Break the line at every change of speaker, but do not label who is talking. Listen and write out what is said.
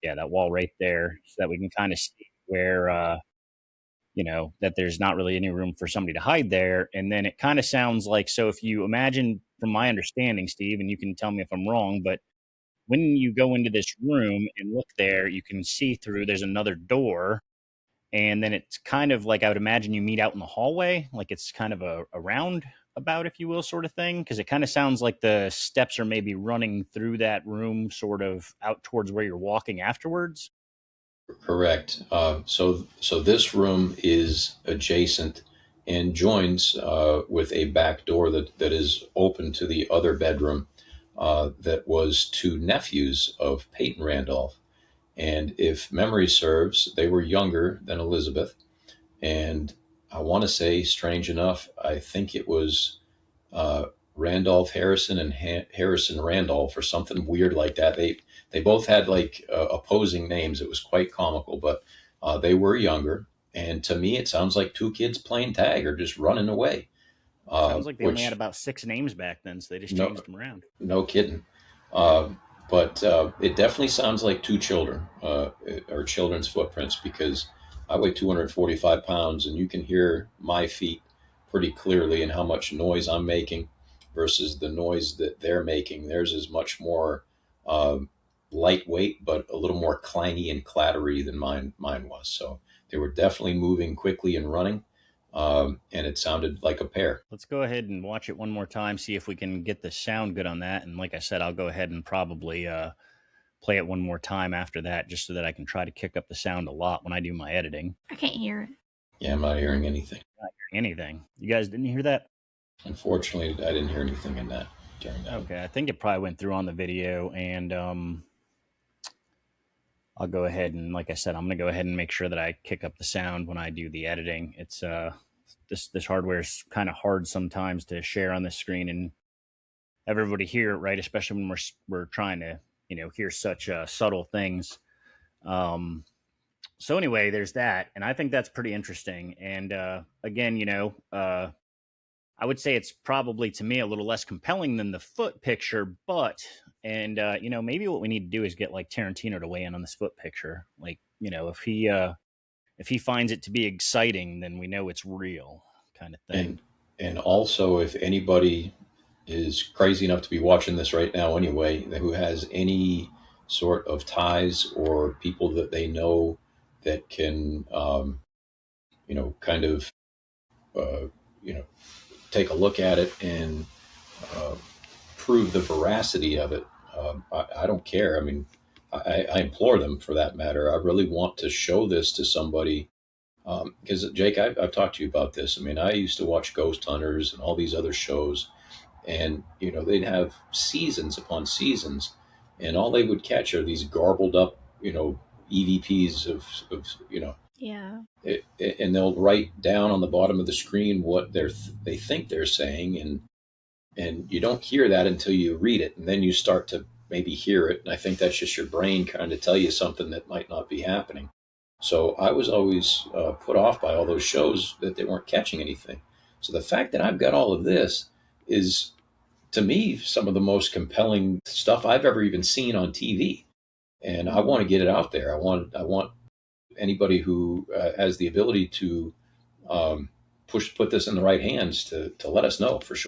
Yeah, that wall right there, so that we can kind of see where, that there's not really any room for somebody to hide there. And then it kind of sounds like, so if you imagine, from my understanding, Steve, and you can tell me if I'm wrong, but when you go into this room and look there, you can see through, there's another door. And then it's kind of like, I would imagine you meet out in the hallway, like it's kind of a roundabout, if you will, sort of thing. Cause it kind of sounds like the steps are maybe running through that room, sort of out towards where you're walking afterwards.
Correct. So this room is adjacent and joins with a back door that is open to the other bedroom that was two nephews of Peyton Randolph. And if memory serves, they were younger than Elizabeth. And I want to say, strange enough, I think it was uh, Randolph Harrison and Harrison Randolph or something weird like that. They both had like opposing names. It was quite comical, but they were younger. And to me, it sounds like two kids playing tag or just running away.
Sounds like they only had
Which
about 6 names back then, so they just
no,
changed them around.
no kidding. But it definitely sounds like two children or children's footprints because I weigh 245 pounds and you can hear my feet pretty clearly and how much noise I'm making versus the noise that they're making. Theirs is much more um, lightweight, but a little more clangy and clattery than mine was. So they were definitely moving quickly and running, and it sounded like a pair.
Let's go ahead and watch it one more time, see if we can get the sound good on that. And like I said, I'll go ahead and probably play it one more time after that, just so that I can try to kick up the sound a lot when I do my editing.
I can't hear it.
Yeah, I'm not hearing anything.
Not hearing anything. You guys didn't hear that?
Unfortunately, I didn't hear anything in that during that.
Okay, I think it probably went through on the video, and I'll go ahead and, like I said, I'm going to go ahead and make sure that I kick up the sound when I do the editing. It's this hardware is kind of hard sometimes to share on the screen and everybody hear it, right? Especially when we're trying to hear such subtle things. Um, so anyway, there's that, and I think that's pretty interesting. And again, I would say it's probably, to me, a little less compelling than the foot picture, but and maybe what we need to do is get like Tarantino to weigh in on this foot picture. Like, if he finds it to be exciting, then we know it's real, kind of thing.
And and also, if anybody is crazy enough to be watching this right now anyway, who has any sort of ties or people that they know that can, kind of, uh, you know, take a look at it and uh, prove the veracity of it. I don't care. I mean, I implore them for that matter. I really want to show this to somebody because Jake, I've talked to you about this. I mean, I used to watch Ghost Hunters and all these other shows, and they'd have seasons upon seasons, and all they would catch are these garbled up, EVPs of
Yeah.
and they'll write down on the bottom of the screen what they think they're saying, and you don't hear that until you read it, and then you start to maybe hear it, and I think that's just your brain trying to tell you something that might not be happening. So I was always put off by all those shows that they weren't catching anything. So the fact that I've got all of this is, to me, some of the most compelling stuff I've ever even seen on TV, and I want to get it out there. I want anybody who has the ability to um, put this in the right hands to let us know for sure.